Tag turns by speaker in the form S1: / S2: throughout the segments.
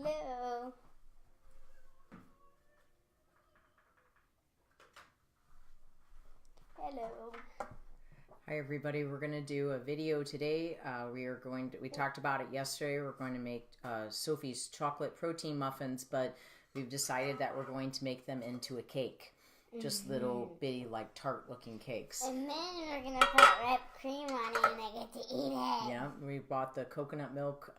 S1: Hello. Hello.
S2: Hi everybody, we're going to do a video today. We talked about it yesterday. We're going to make Sophie's chocolate protein muffins, but we've decided that we're going to make them into a cake. Just little bitty, like, tart looking cakes.
S1: And then we're going to put whipped cream on it and I get to eat it.
S2: Yeah, we bought the coconut milk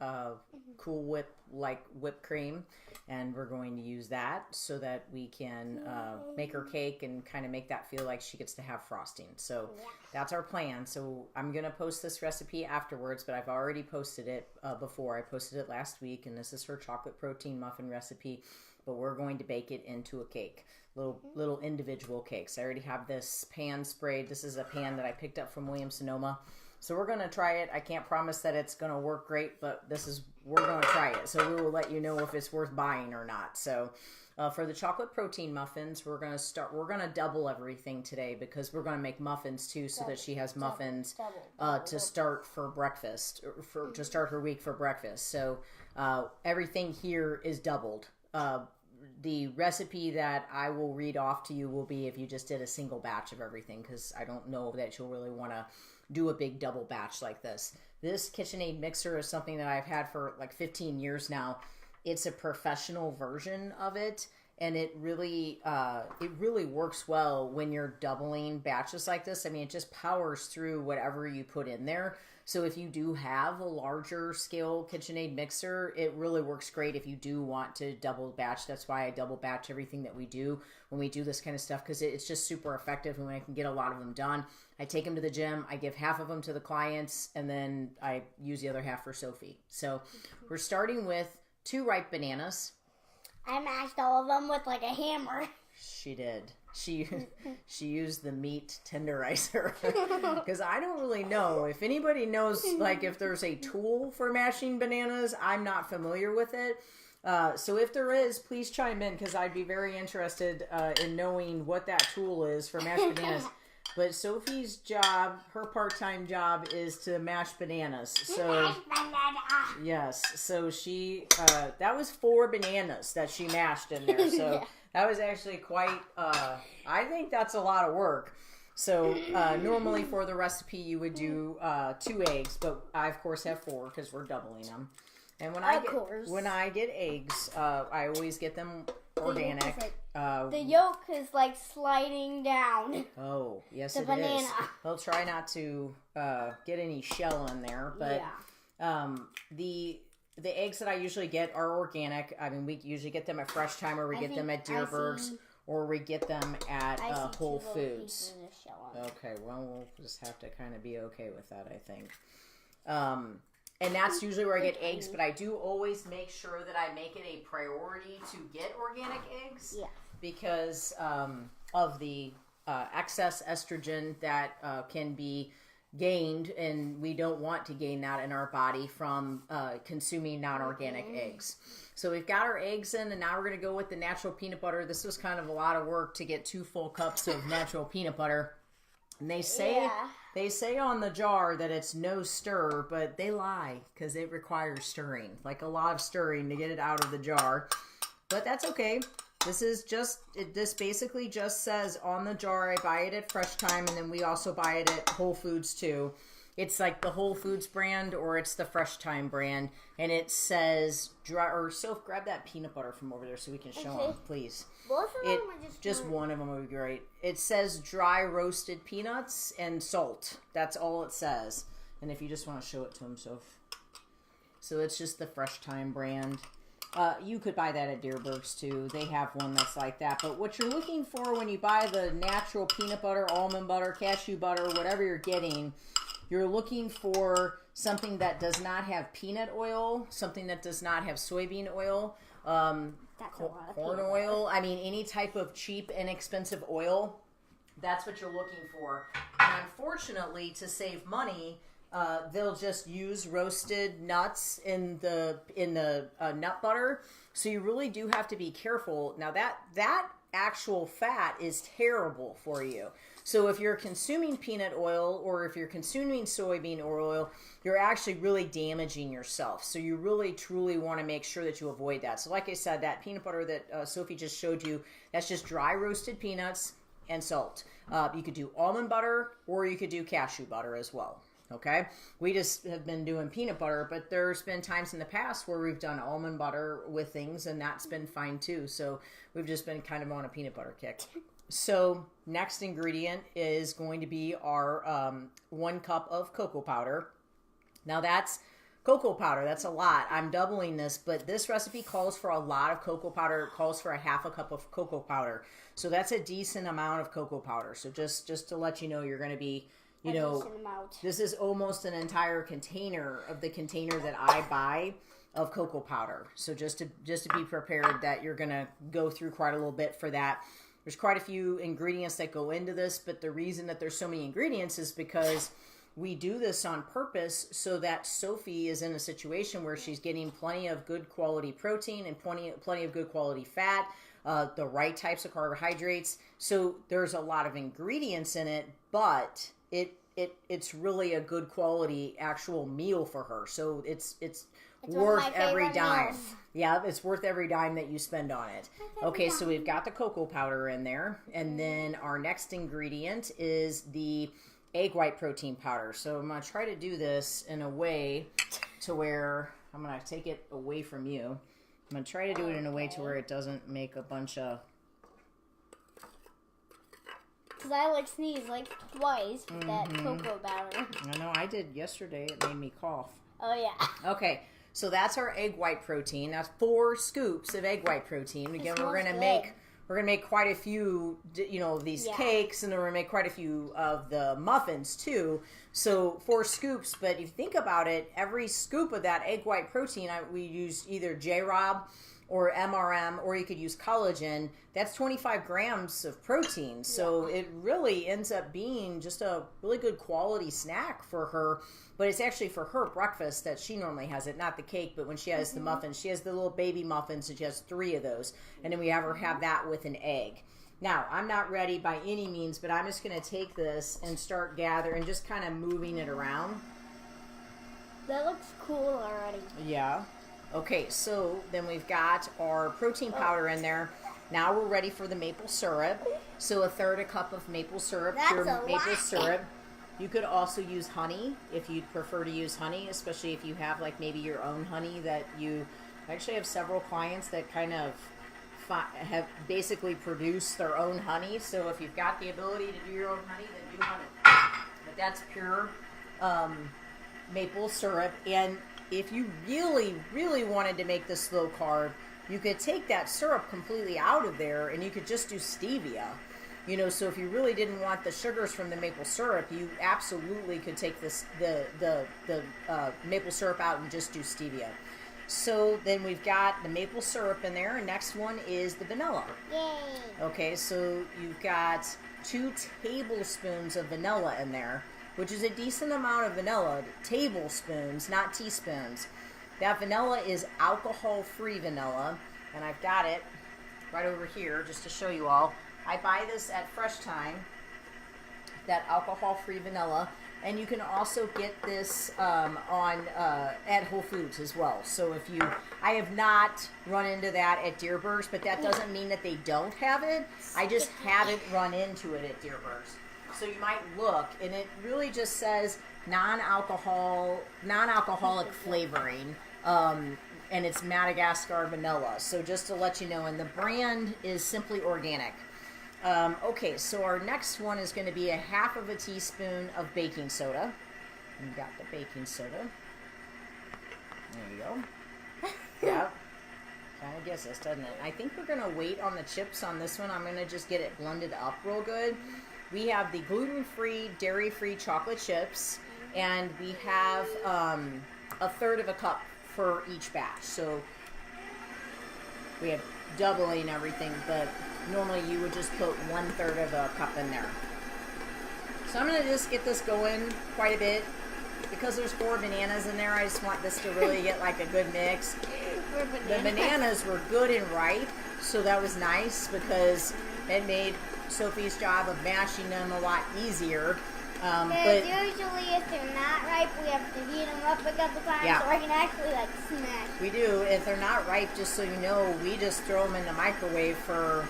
S2: Cool Whip, like whipped cream, and we're going to use that so that we can make her cake and kind of make that feel like she gets to have frosting. So that's our plan. So I'm going to post this recipe afterwards, but I've already posted it before. I posted it last week, and this is her chocolate protein muffin recipe, but we're going to bake it into a cake. Little individual cakes. I already have this pan sprayed. This is a pan that I picked up from Williams-Sonoma. So we're going to try it. I can't promise that it's going to work great, but we're going to try it. So we will let you know if it's worth buying or not. So for the chocolate protein muffins, we're going to double everything today because we're going to make muffins too, so that she has muffins to start for breakfast, to start her week for breakfast. So everything here is doubled. The recipe that I will read off to you will be if you just did a single batch of everything, because I don't know that you'll really want to do a big double batch like this. This KitchenAid mixer is something that I've had for like 15 years now. It's a professional version of it, and it really works well when you're doubling batches like this. I mean, it just powers through whatever you put in there. So if you do have a larger scale KitchenAid mixer, it really works great if you do want to double batch. That's why I double batch everything that we do when we do this kind of stuff, because it's just super effective and when I can get a lot of them done. I take them to the gym, I give half of them to the clients, and then I use the other half for Sophie. So we're starting with 2 ripe bananas.
S1: I mashed all of them with like a hammer.
S2: She did. She used the meat tenderizer because I don't really know if anybody knows, like, if there's a tool for mashing bananas. I'm not familiar with it. So if there is, please chime in, because I'd be very interested in knowing what that tool is for mashed bananas. But Sophie's job, her part-time job, is to mash bananas. So yes, so she that was 4 bananas that she mashed in there. So that was actually quite. I think that's a lot of work. So normally for the recipe you would do 2 eggs, but I of course have 4 because we're doubling them. And when I get eggs, I always get them organic.
S1: The yolk is like sliding down.
S2: Oh, yes,
S1: the
S2: it
S1: banana.
S2: is. I'll try not to get any shell in there, but the eggs that I usually get are organic. I mean, we usually get them at Fresh Time, or we get them at Deerberg's, or we get them at Whole Foods. Okay, well, we'll just have to kind of be okay with that, I think. And that's usually where I get eggs, but I do always make sure that I make it a priority to get organic eggs because of the excess estrogen that can be gained, and we don't want to gain that in our body from consuming non-organic eggs. So we've got our eggs in, and now we're going to go with the natural peanut butter. This was kind of a lot of work to get 2 full cups of natural peanut butter. And they say on the jar that it's no stir, but they lie because it requires stirring, like a lot of stirring to get it out of the jar. But that's okay. This basically just says on the jar, I buy it at Fresh Time, and then we also buy it at Whole Foods too. It's like the Whole Foods brand, or it's the Fresh Time brand, and it says dry. Or Soph, grab that peanut butter from over there so we can show them, please.
S1: Both of them are
S2: just one of them would be great. It says dry roasted peanuts and salt. That's all it says. And if you just want to show it to them, Soph. So it's just the Fresh Time brand. You could buy that at Deerberg's too. They have one that's like that. But what you're looking for when you buy the natural peanut butter, almond butter, cashew butter, whatever you're getting, you're looking for something that does not have peanut oil, something that does not have soybean oil, corn oil. I mean, any type of cheap, inexpensive oil. That's what you're looking for. And unfortunately, to save money, they'll just use roasted nuts in the nut butter. So you really do have to be careful. Now that actual fat is terrible for you. So if you're consuming peanut oil or if you're consuming soybean oil, you're actually really damaging yourself. So you really truly want to make sure that you avoid that. So like I said, that peanut butter that Sophie just showed you, that's just dry roasted peanuts and salt. You could do almond butter or you could do cashew butter as well. Okay, we just have been doing peanut butter, but there's been times in the past where we've done almond butter with things, and that's been fine too. So we've just been kind of on a peanut butter kick. So next ingredient is going to be our 1 cup of cocoa powder. Now that's cocoa powder. That's a lot. I'm doubling this, but this recipe calls for a lot of cocoa powder. It calls for a 1/2 cup of cocoa powder. So that's a decent amount of cocoa powder. So just to let you know, you're going to be, you know, this is almost an entire container of the container that I buy of cocoa powder. So just to be prepared that you're going to go through quite a little bit for that. There's quite a few ingredients that go into this, but the reason that there's so many ingredients is because we do this on purpose so that Sophie is in a situation where she's getting plenty of good quality protein and plenty of good quality fat, the right types of carbohydrates. So there's a lot of ingredients in it, but it's really a good quality actual meal for her. So it's worth every dime. Meals. Yeah, it's worth every dime that you spend on it. Okay, so we've got the cocoa powder in there, and then our next ingredient is the egg white protein powder. So I'm going to try to do this in a way to where I'm going to take it away from you. I'm going to try to do it in a way to where it doesn't make a bunch of...
S1: Because I like sneeze like twice with that cocoa powder.
S2: I know, I did yesterday. It made me cough.
S1: Oh, yeah.
S2: Okay, so that's our egg white protein. That's 4 scoops of egg white protein. Again, we're going to make quite a few, you know, of these cakes, and then we're going to make quite a few of the muffins too. So 4 scoops, but if you think about it, every scoop of that egg white protein, we use either J-Rob or MRM, or you could use collagen. That's 25 grams of protein. So it really ends up being just a really good quality snack for her. But it's actually for her breakfast that she normally has it, not the cake, but when she has the muffins, she has the little baby muffins, and she has 3 of those. And then we have her have that with an egg. Now, I'm not ready by any means, but I'm just going to take this and start gathering, just kind of moving it around.
S1: That looks cool already.
S2: Yeah. Okay, so then we've got our protein powder in there. Now we're ready for the maple syrup. So 1/3 cup of maple syrup, pure maple syrup. You could also use honey if you'd prefer to use honey, especially if you have like maybe your own honey that you... I actually have several clients that kind of have basically produced their own honey. So if you've got the ability to do your own honey, then do honey. But that's pure maple syrup. And if you really, really wanted to make this low carb, you could take that syrup completely out of there and you could just do stevia. You know, so if you really didn't want the sugars from the maple syrup, you absolutely could take this the maple syrup out and just do stevia. So then we've got the maple syrup in there, and next one is the vanilla.
S1: Yay!
S2: Okay, so you've got 2 tablespoons of vanilla in there, which is a decent amount of vanilla. Tablespoons, not teaspoons. That vanilla is alcohol-free vanilla, and I've got it right over here just to show you all. I buy this at Fresh Time, that alcohol-free vanilla, and you can also get this at Whole Foods as well. So if you, I have not run into that at Deerberg's, but that doesn't mean that they don't have it. I just haven't run into it at Deerberg's. So you might look, and it really just says non-alcoholic flavoring, and it's Madagascar vanilla. So just to let you know, and the brand is Simply Organic. Okay, so our next one is going to be 1/2 teaspoon of baking soda. You got the baking soda. There you go. Yep. Kind of gets us, doesn't it? I think we're going to wait on the chips on this one. I'm going to just get it blended up real good. We have the gluten-free, dairy-free chocolate chips, and we have 1/3 cup for each batch. So we have doubling everything, but normally you would just put 1/3 cup in there. So I'm going to just get this going quite a bit. Because there's 4 bananas in there, I just want this to really get like a good mix.
S1: for
S2: the bananas were good and ripe, so that was nice because it made Sophie's job of mashing them a lot easier.
S1: But usually if they're not ripe, we have to heat them up a couple times so I can actually like smash.
S2: We do. If they're not ripe, just so you know, we just throw them in the microwave for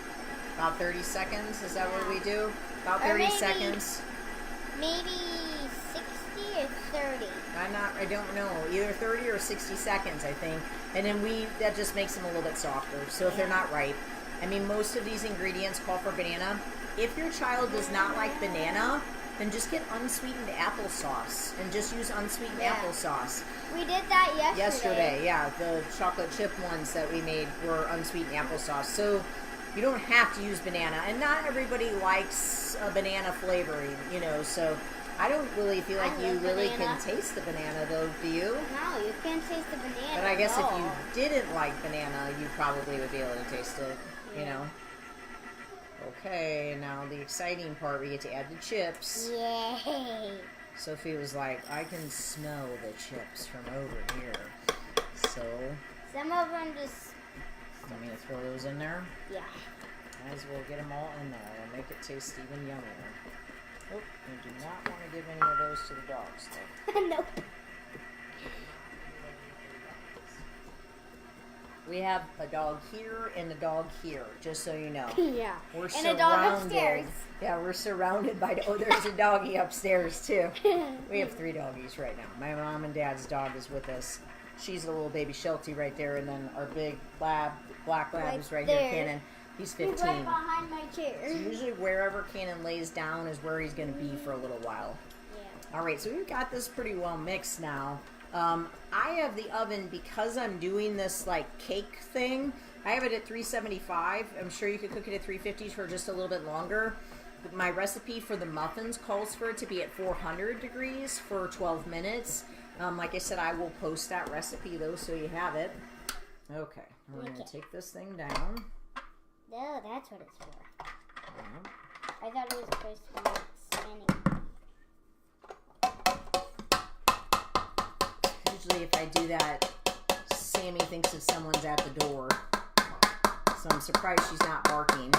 S2: about 30 seconds. Is that what we do? About 30 seconds.
S1: Maybe 60 or 30.
S2: I don't know. Either 30 or 60 seconds, I think. And then that just makes them a little bit softer. So if they're not ripe, I mean, most of these ingredients call for banana. If your child does not like banana, then just get unsweetened applesauce and just use unsweetened applesauce.
S1: We did that yesterday.
S2: Yesterday, yeah. The chocolate chip ones that we made were unsweetened applesauce. So you don't have to use banana. And not everybody likes a banana flavoring, so I don't really feel like you really can taste the banana, though, do you?
S1: No, you can't taste the banana.
S2: But I guess if you didn't like banana, you probably would be able to taste it, Okay, now the exciting part, we get to add the chips.
S1: Yay!
S2: Sophie was like, I can smell the chips from over here. So,
S1: some of them just...
S2: Want me to throw those in there?
S1: Yeah.
S2: Might as well get them all in there. It'll make it taste even yummier. Oh, we do not want to give any of those to the dogs, though.
S1: Nope.
S2: We have a dog here and a dog here, just so you know.
S1: Yeah.
S2: We're
S1: and a dog upstairs.
S2: Yeah, we're surrounded by... Oh, there's a doggy upstairs, too. We have 3 doggies right now. My mom and dad's dog is with us. She's a little baby Sheltie right there, and then our big black lab is right here, Cannon. He's 15.
S1: He's right behind my chair.
S2: So usually wherever Cannon lays down is where he's going to be for a little while.
S1: Yeah.
S2: All right, so we've got this pretty well mixed now. I have the oven, because I'm doing this like cake thing, I have it at 375. I'm sure you could cook it at 350 for just a little bit longer. But my recipe for the muffins calls for it to be at 400 degrees for 12 minutes. Like I said, I will post that recipe though, so you have it. Okay, we're going to take this thing down.
S1: No, that's what it's for.
S2: Yeah.
S1: I thought it was supposed to be standing.
S2: Usually if I do that, Sammy thinks that someone's at the door. So I'm surprised she's not barking.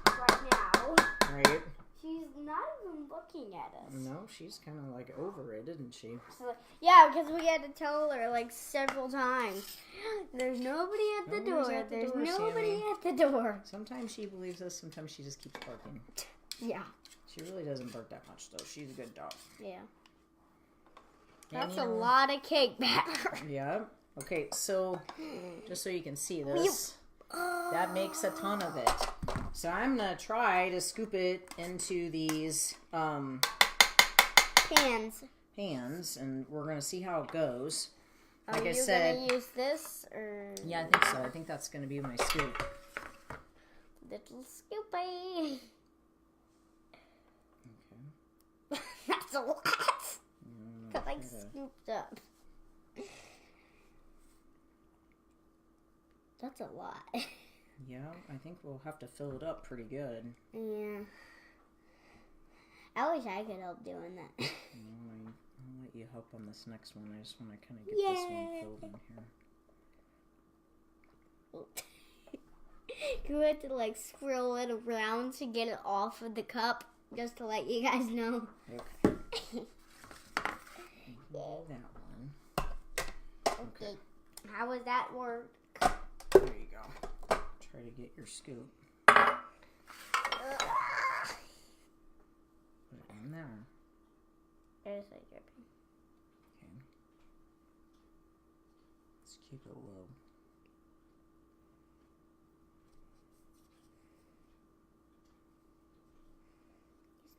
S1: Right now.
S2: Right?
S1: She's not even looking at us.
S2: No, she's kind of like over it, isn't she?
S1: So, yeah, because we had to tell her like several times. There's nobody at the door. There's nobody at the door.
S2: Sometimes she believes us, sometimes she just keeps barking.
S1: Yeah.
S2: She really doesn't bark that much, though. She's a good dog.
S1: Yeah. That's a lot of cake batter.
S2: Yeah. Okay, so just so you can see this, that makes a ton of it. So I'm going to try to scoop it into these
S1: pans,
S2: and we're going to see how it goes.
S1: Are
S2: like I
S1: you
S2: said,
S1: going to use this? Or...
S2: Yeah, I think so. I think that's going to be my scoop.
S1: Little scoopy.
S2: Okay.
S1: That's a lot. Because I scooped up. That's a lot.
S2: Yeah, I think we'll have to fill it up pretty good.
S1: Yeah. I wish I could help doing that.
S2: I'll let you help on this next one. I just want to kind of get this one filled in here.
S1: You have to like swirl it around to get it off of the cup, just to let you guys know.
S2: Okay. That one.
S1: Okay. How was that work?
S2: There you go. Try to get your scoop. Put it in there.
S1: There's like dripping.
S2: Okay. Let's keep it low.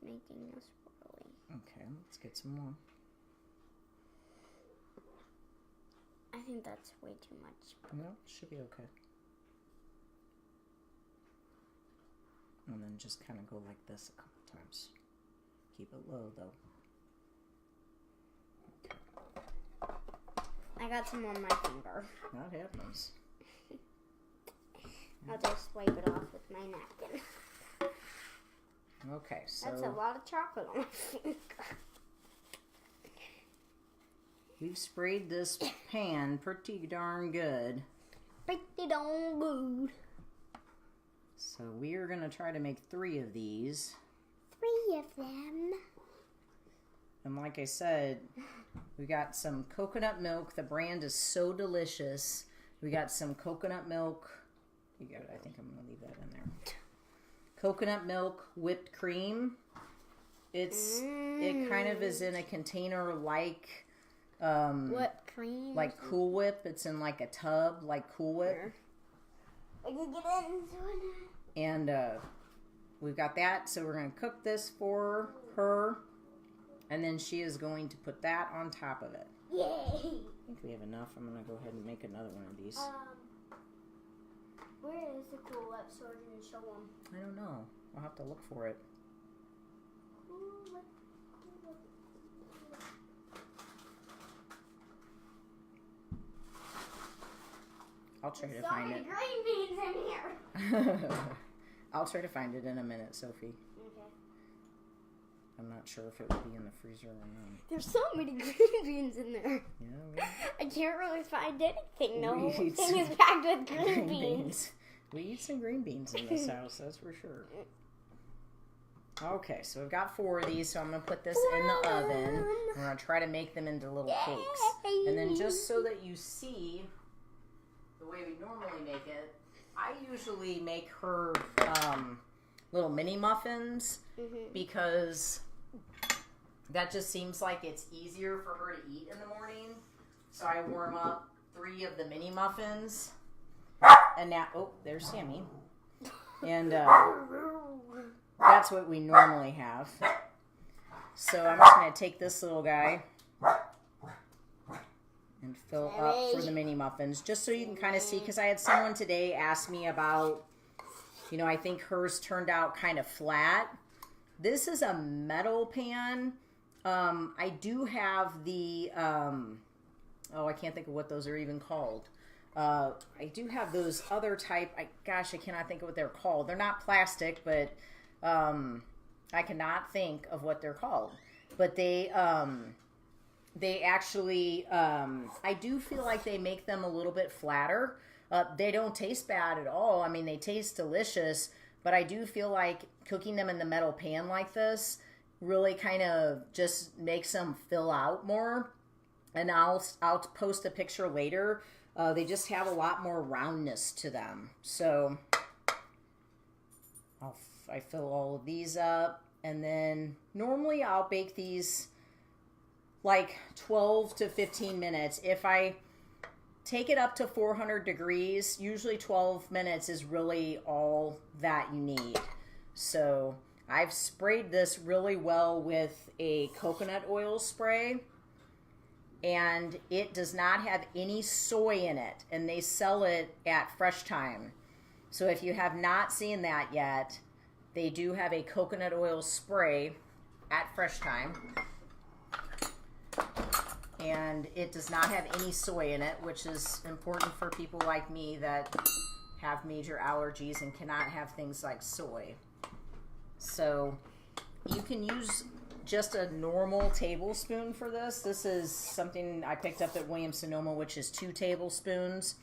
S1: He's making us swirly.
S2: Okay, let's get some more.
S1: I think that's way too much.
S2: No, should be okay. And then just kind of go like this a couple times. Keep it low though. Okay.
S1: I got some on my finger.
S2: That happens.
S1: I'll just wipe it off with my napkin.
S2: Okay, so
S1: That's a lot of chocolate on my finger.
S2: we've sprayed this pan pretty darn good.
S1: pretty darn good.
S2: So we are going to try to make 3 of these.
S1: 3 of them.
S2: And like I said, we got some coconut milk. The brand is so delicious. We got some coconut milk. I think I'm going to leave that in there. Coconut milk, whipped cream. It kind of is in a container like
S1: Whipped cream.
S2: like Cool Whip. It's in like a tub like Cool Whip.
S1: I can get into it.
S2: And we've got that. So we're going to cook this for her. And then she is going to put that on top of it.
S1: Yay!
S2: I think we have enough. I'm going to go ahead and make another one of these.
S1: Where is the Cool Whip so I can show them?
S2: I don't know. I'll have to look for it. I'll try to find it.
S1: Green beans in here.
S2: I'll try to find it in a minute, Sophie.
S1: Okay.
S2: I'm not sure if it will be in the freezer or not.
S1: There's so many green beans in there.
S2: Yeah,
S1: I can't really find anything. The
S2: We
S1: whole
S2: eat
S1: thing
S2: some
S1: is packed with green beans.
S2: We eat some green beans in this house, that's for sure. Okay, so we've got 4 of these, so I'm going to put this in the oven. We're going to try to make them into little cakes. And then just so that you see the way we normally make it, I usually make her little mini muffins because that just seems like it's easier for her to eat in the morning. So I warm up 3 of the mini muffins. And now, oh, there's Sammy. And that's what we normally have. So I'm just going to take this little guy and fill up for the mini muffins, just so you can kind of see, because I had someone today ask me about, you know, I think hers turned out kind of flat. This is a metal pan. I do have the, I can't think of what those are even called. I do have those other type, I cannot think of what they're called. They're not plastic, but I cannot think of what they're called. But they actually, I do feel like they make them a little bit flatter. They don't taste bad at all. I mean, they taste delicious, but I do feel like cooking them in the metal pan like this really kind of just makes them fill out more. And I'll post a picture later. They just have a lot more roundness to them. So I fill all of these up, and then normally I'll bake these like 12 to 15 minutes. If I take it up to 400 degrees, usually 12 minutes is really all that you need. So I've sprayed this really well with a coconut oil spray, and it does not have any soy in it, and they sell it at Fresh Time. So if you have not seen that yet, they do have a coconut oil spray at Fresh Time. And it does not have any soy in it, which is important for people like me that have major allergies and cannot have things like soy. So you can use just a normal tablespoon for this. This is something I picked up at Williams-Sonoma, which is 2 tablespoons.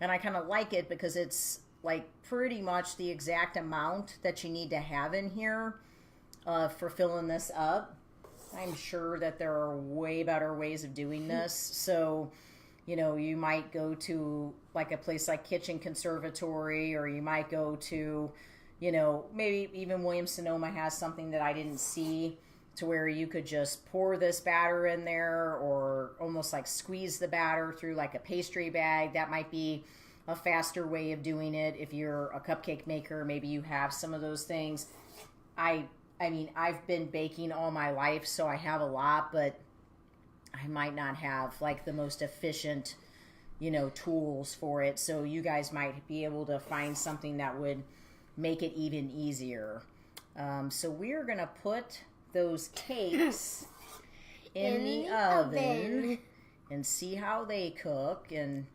S2: And I kind of like it because it's like pretty much the exact amount that you need to have in here for filling this up. I'm sure that there are way better ways of doing this. So, you know, you might go to like a place like Kitchen Conservatory, or you might go to, you know, maybe even Williams-Sonoma has something that I didn't see, to where you could just pour this batter in there, or almost like squeeze the batter through like a pastry bag. That might be a faster way of doing it. If you're a cupcake maker, maybe you have some of those things. I mean, I've been baking all my life, so I have a lot, but I might not have like the most efficient, you know, tools for it. So you guys might be able to find something that would make it even easier. So we're going to put those cakes in the oven and see how they cook. And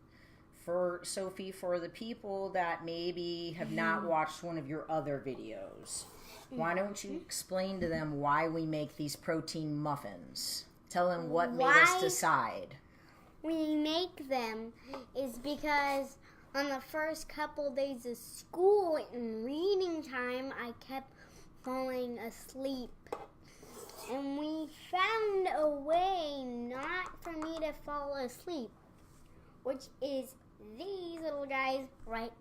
S2: for Sophie, for the people that maybe have not watched one of your other videos, why don't you explain to them why we make these protein muffins? Tell them what made us decide.
S1: We make them is because on the first couple days of school in reading time, I kept falling asleep. And we found a way not for me to fall asleep, which is these little guys right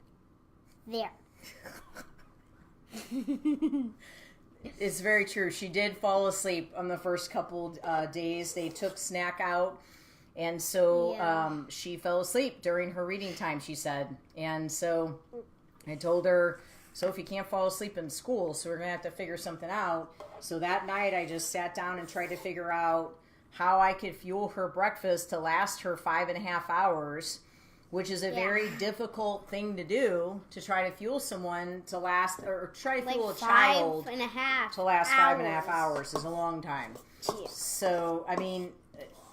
S1: there.
S2: It's very true. She did fall asleep on the first couple days. They took snack out, and so she fell asleep during her reading time, she said. And so I told her, Sophie can't fall asleep in school, so we're going to have to figure something out. So that night I just sat down and tried to figure out how I could fuel her breakfast to last her 5.5 hours, which is a very difficult thing to do, to try to fuel someone to last, or try to fuel a child
S1: 5.5
S2: to last
S1: hours.
S2: 5.5 hours is a long time.
S1: Yeah.
S2: So, I mean,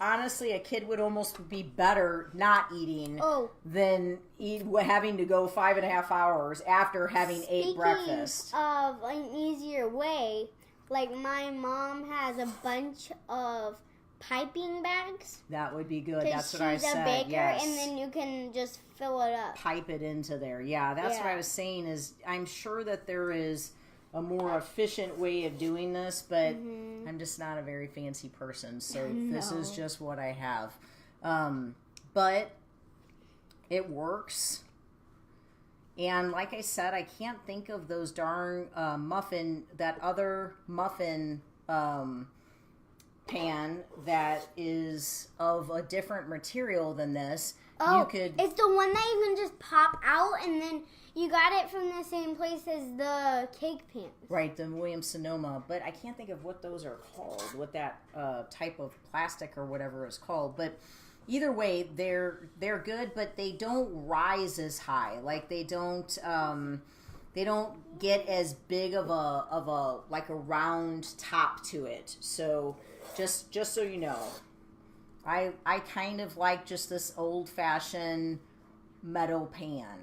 S2: honestly, a kid would almost be better not eating than having to go 5.5 hours after having ate breakfast.
S1: Speaking of an easier way, like my mom has a bunch of piping bags.
S2: That would be good. That's what I said.
S1: She's a baker,
S2: yes.
S1: and then you can just fill it up.
S2: Pipe it into there. Yeah, that's what I was saying. Is I'm sure that there is a more efficient way of doing this, but I'm just not a very fancy person, so this is just what I have. But it works. And like I said, I can't think of those darn other muffin pan that is of a different material than this.
S1: Oh, it's the one that you can just pop out, and then you got it from the same place as the cake pans.
S2: Right, the Williams-Sonoma. But I can't think of what those are called, what that type of plastic or whatever is called. But either way, they're good, but they don't rise as high. Like they don't get as big of a like a round top to it. So just so you know, I kind of like just this old-fashioned metal pan.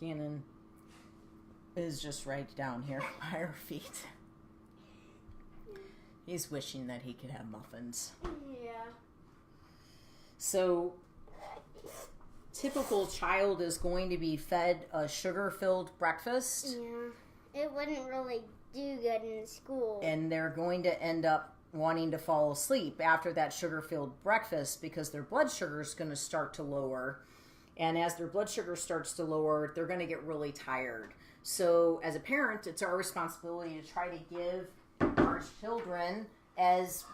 S2: Gannon is just right down here by our feet. He's wishing that he could have muffins.
S1: Yeah.
S2: So, typical child is going to be fed a sugar-filled breakfast.
S1: Yeah. It wouldn't really do good in school.
S2: And they're going to end up wanting to fall asleep after that sugar-filled breakfast because their blood sugar is going to start to lower. And as their blood sugar starts to lower, they're going to get really tired. So as a parent, it's our responsibility to try to give our children as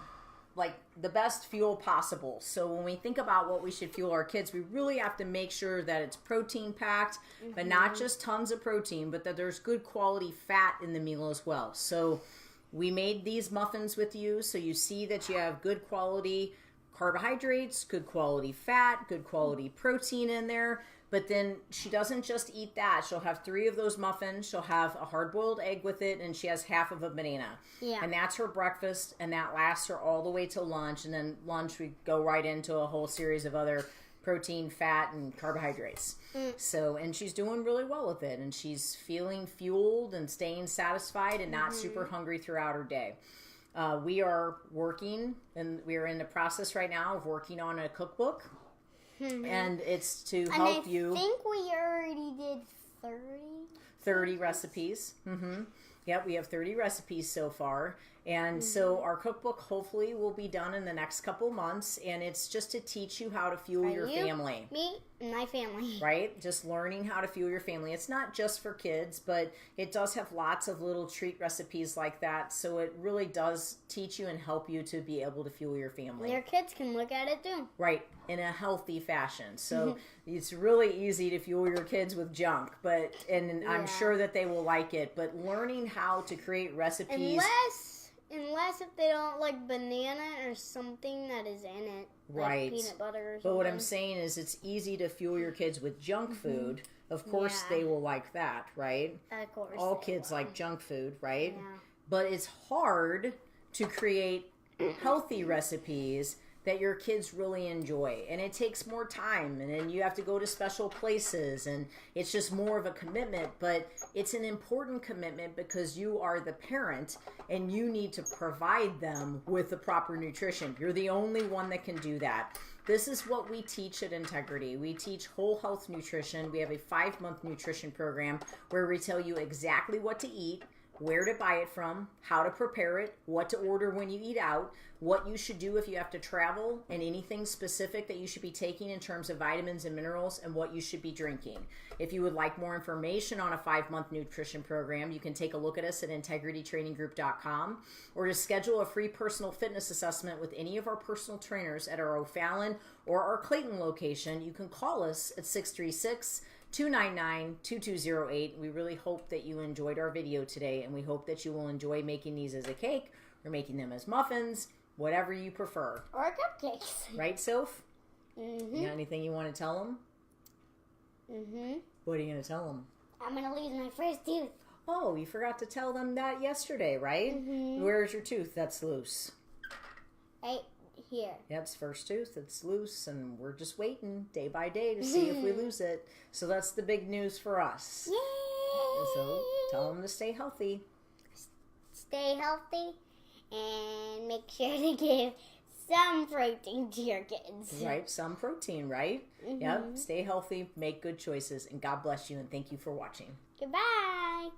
S2: like the best fuel possible. So when we think about what we should fuel our kids, we really have to make sure that it's protein packed, but not just tons of protein, but that there's good quality fat in the meal as well. So we made these muffins with you, so you see that you have good quality carbohydrates, good quality fat, good quality protein in there. But then she doesn't just eat that. She'll have 3 of those muffins. She'll have a hard-boiled egg with it, and she has half of a banana.
S1: Yeah.
S2: And that's her breakfast, and that lasts her all the way till lunch. And then lunch, we go right into a whole series of other protein, fat, and carbohydrates. So, and she's doing really well with it, and she's feeling fueled and staying satisfied and not super hungry throughout her day. We are working, and we are in the process right now of working on a cookbook. And it's to help you.
S1: I think we already did
S2: 30 recipes. Yep, we have 30 recipes so far. And so our cookbook hopefully will be done in the next couple months. And it's just to teach you how to fuel your family.
S1: Me, and my family.
S2: Right? Just learning how to fuel your family. It's not just for kids, but it does have lots of little treat recipes like that. So it really does teach you and help you to be able to fuel your family.
S1: And your kids can look at it too.
S2: Right, in a healthy fashion. So it's really easy to fuel your kids with junk, and I'm sure that they will like it. But learning how to create recipes...
S1: Unless if they don't like banana or something that is in it.
S2: Right.
S1: Like peanut butter or something.
S2: But what I'm saying is it's easy to fuel your kids with junk food. Of course they will like that, right?
S1: Of course.
S2: All kids like junk food, right?
S1: Yeah.
S2: But it's hard to create healthy recipes that your kids really enjoy. And it takes more time, and then you have to go to special places, and it's just more of a commitment. But it's an important commitment because you are the parent and you need to provide them with the proper nutrition. You're the only one that can do that. This is what we teach at Integrity. We teach whole health nutrition. We have a 5-month nutrition program where we tell you exactly what to eat, where to buy it from, how to prepare it, what to order when you eat out, what you should do if you have to travel, and anything specific that you should be taking in terms of vitamins and minerals, and what you should be drinking. If you would like more information on a 5-month nutrition program, you can take a look at us at integritytraininggroup.com, or to schedule a free personal fitness assessment with any of our personal trainers at our O'Fallon or our Clayton location. You can call us at 636-299-2208. We really hope that you enjoyed our video today, and we hope that you will enjoy making these as a cake or making them as muffins, whatever you prefer.
S1: Or cupcakes.
S2: Right, Soph?
S1: Mm-hmm.
S2: You got anything you want to tell them?
S1: Mm-hmm.
S2: What are you going to tell them?
S1: I'm going to lose my first tooth.
S2: Oh, you forgot to tell them that yesterday, right?
S1: Mm-hmm.
S2: Where's your tooth that's loose?
S1: Right here.
S2: Yep, it's first tooth. It's loose, and we're just waiting day by day to see if we lose it. So that's the big news for us.
S1: Yay!
S2: So tell them to stay healthy.
S1: Stay healthy and make sure to give some protein to your kids.
S2: Right, some protein, right?
S1: Mm-hmm.
S2: Yep, stay healthy, make good choices, and God bless you, and thank you for watching.
S1: Goodbye.